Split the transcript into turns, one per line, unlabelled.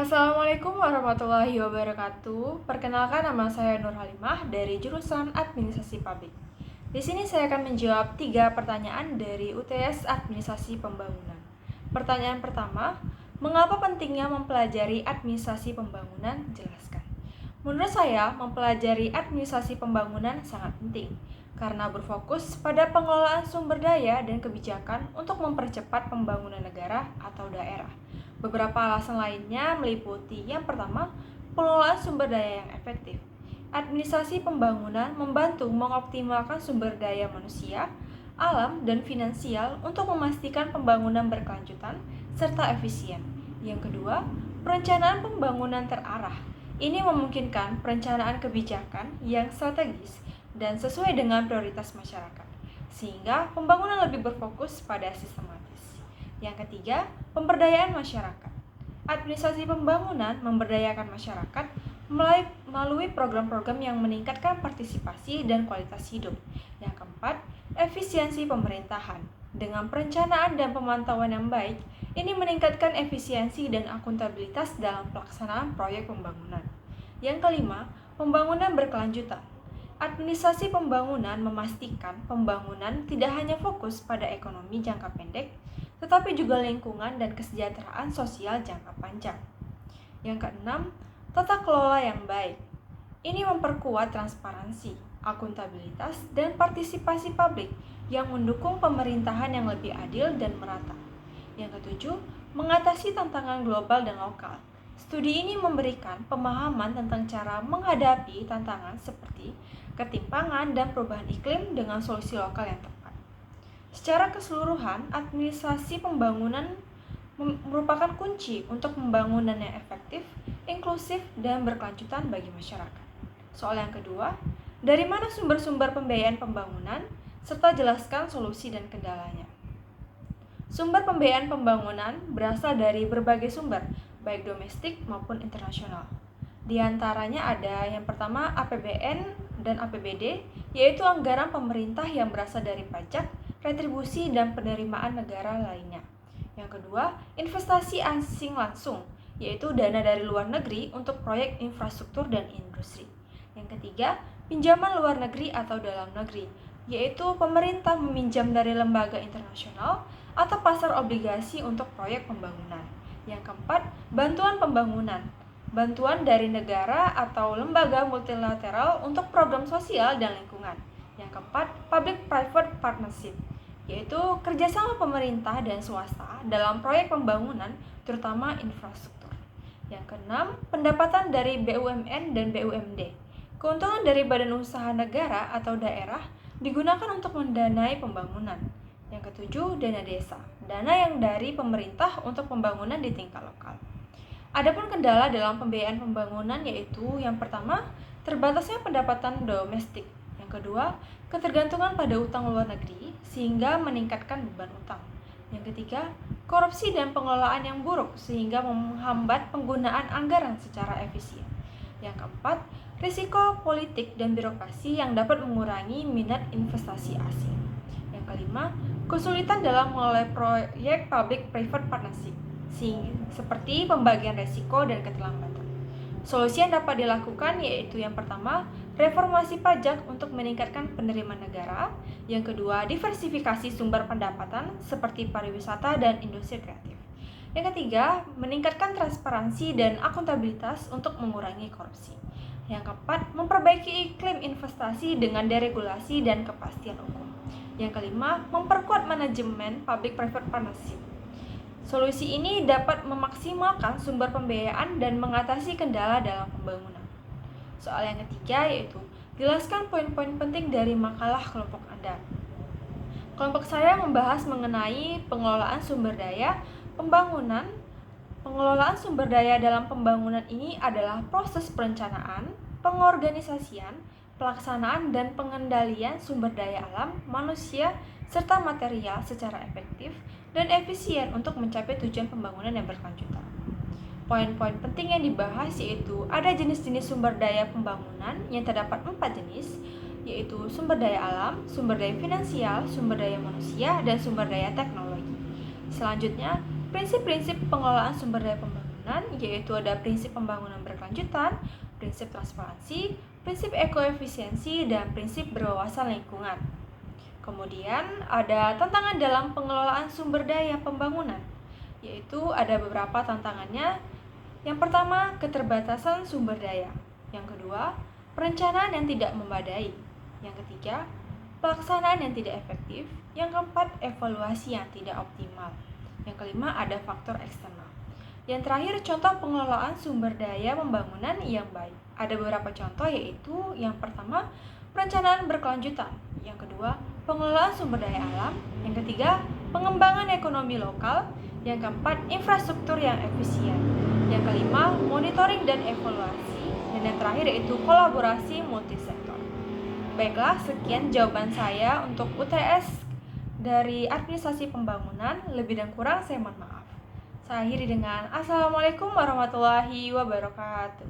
Assalamualaikum warahmatullahi wabarakatuh. Perkenalkan, nama saya Nur Halimah dari jurusan Administrasi Publik. Di sini saya akan menjawab 3 pertanyaan dari UTS Administrasi Pembangunan. Pertanyaan pertama, mengapa pentingnya mempelajari administrasi pembangunan? Jelaskan. Menurut saya, mempelajari administrasi pembangunan sangat penting karena berfokus pada pengelolaan sumber daya dan kebijakan untuk mempercepat pembangunan negara atau daerah. Beberapa alasan lainnya meliputi yang pertama, pengelolaan sumber daya yang efektif. Administrasi pembangunan membantu mengoptimalkan sumber daya manusia, alam, dan finansial untuk memastikan pembangunan berkelanjutan serta efisien. Yang kedua, perencanaan pembangunan terarah. Ini memungkinkan perencanaan kebijakan yang strategis dan sesuai dengan prioritas masyarakat, sehingga pembangunan lebih berfokus pada sistematis. Yang ketiga, pemberdayaan masyarakat. Administrasi pembangunan memberdayakan masyarakat melalui program-program yang meningkatkan partisipasi dan kualitas hidup. Yang keempat, efisiensi pemerintahan. Dengan perencanaan dan pemantauan yang baik, ini meningkatkan efisiensi dan akuntabilitas dalam pelaksanaan proyek pembangunan. Yang kelima, pembangunan berkelanjutan. Administrasi pembangunan memastikan pembangunan tidak hanya fokus pada ekonomi jangka pendek, tetapi juga lingkungan dan kesejahteraan sosial jangka panjang. Yang keenam, tata kelola yang baik. Ini memperkuat transparansi, akuntabilitas, dan partisipasi publik yang mendukung pemerintahan yang lebih adil dan merata. Yang ketujuh, mengatasi tantangan global dan lokal. Studi ini memberikan pemahaman tentang cara menghadapi tantangan seperti ketimpangan dan perubahan iklim dengan solusi lokal yang tepat. Secara keseluruhan, administrasi pembangunan merupakan kunci untuk pembangunan yang efektif, inklusif, dan berkelanjutan bagi masyarakat. Soal yang kedua, dari mana sumber-sumber pembiayaan pembangunan, serta jelaskan solusi dan kendalanya. Sumber pembiayaan pembangunan berasal dari berbagai sumber, baik domestik maupun internasional. Di antaranya ada yang pertama APBN dan APBD, yaitu anggaran pemerintah yang berasal dari pajak, retribusi, dan penerimaan negara lainnya. Yang kedua, investasi asing langsung, yaitu dana dari luar negeri untuk proyek infrastruktur dan industri. Yang ketiga, pinjaman luar negeri atau dalam negeri, yaitu pemerintah meminjam dari lembaga internasional atau pasar obligasi untuk proyek pembangunan. Yang keempat, bantuan pembangunan, bantuan dari negara atau lembaga multilateral untuk program sosial dan lingkungan. Yang keempat, public-private partnership, yaitu kerjasama pemerintah dan swasta dalam proyek pembangunan, terutama infrastruktur. Yang keenam, pendapatan dari BUMN dan BUMD. Keuntungan dari badan usaha negara atau daerah digunakan untuk mendanai pembangunan. Yang ketujuh, dana desa, dana yang dari pemerintah untuk pembangunan di tingkat lokal. Adapun kendala dalam pembiayaan pembangunan yaitu yang pertama, terbatasnya pendapatan domestik. Yang kedua, ketergantungan pada utang luar negeri sehingga meningkatkan beban utang. Yang ketiga, korupsi dan pengelolaan yang buruk sehingga menghambat penggunaan anggaran secara efisien. Yang keempat, risiko politik dan birokrasi yang dapat mengurangi minat investasi asing. Yang kelima, kesulitan dalam mengelola proyek public-private partnership, seperti pembagian risiko dan keterlambatan. Solusi yang dapat dilakukan yaitu yang pertama, reformasi pajak untuk meningkatkan penerimaan negara. Yang kedua, diversifikasi sumber pendapatan seperti pariwisata dan industri kreatif. Yang ketiga, meningkatkan transparansi dan akuntabilitas untuk mengurangi korupsi. Yang keempat, memperbaiki iklim investasi dengan deregulasi dan kepastian hukum. Yang kelima, memperkuat manajemen public-private partnership. Solusi ini dapat memaksimalkan sumber pembiayaan dan mengatasi kendala dalam pembangunan. Soal yang ketiga yaitu, jelaskan poin-poin penting dari makalah kelompok Anda. Kelompok saya membahas mengenai pengelolaan sumber daya pembangunan. Pengelolaan sumber daya dalam pembangunan ini adalah proses perencanaan, pengorganisasian, pelaksanaan, dan pengendalian sumber daya alam, manusia, serta material secara efektif dan efisien untuk mencapai tujuan pembangunan yang berkelanjutan. Poin-poin penting yang dibahas yaitu ada jenis-jenis sumber daya pembangunan yang terdapat 4 jenis, yaitu sumber daya alam, sumber daya finansial, sumber daya manusia, dan sumber daya teknologi. Selanjutnya, prinsip-prinsip pengelolaan sumber daya pembangunan. pembangunan, yaitu ada prinsip pembangunan berkelanjutan, prinsip transparansi, prinsip ekoefisiensi, dan prinsip berwawasan lingkungan. Kemudian ada tantangan dalam pengelolaan sumber daya pembangunan, yaitu ada beberapa tantangannya. Yang pertama, keterbatasan sumber daya. Yang kedua, perencanaan yang tidak memadai. Yang ketiga, pelaksanaan yang tidak efektif. Yang keempat, evaluasi yang tidak optimal. Yang kelima, ada faktor eksternal. Yang terakhir, contoh pengelolaan sumber daya pembangunan yang baik. Ada beberapa contoh, yaitu yang pertama, perencanaan berkelanjutan. Yang kedua, pengelolaan sumber daya alam. Yang ketiga, pengembangan ekonomi lokal. Yang keempat, infrastruktur yang efisien. Yang kelima, monitoring dan evaluasi. Dan yang terakhir yaitu kolaborasi multisektor. Baiklah, sekian jawaban saya untuk UTS dari Administrasi Pembangunan. Lebih dan kurang saya mohon maaf. Saya akhiri dengan Assalamualaikum warahmatullahi wabarakatuh.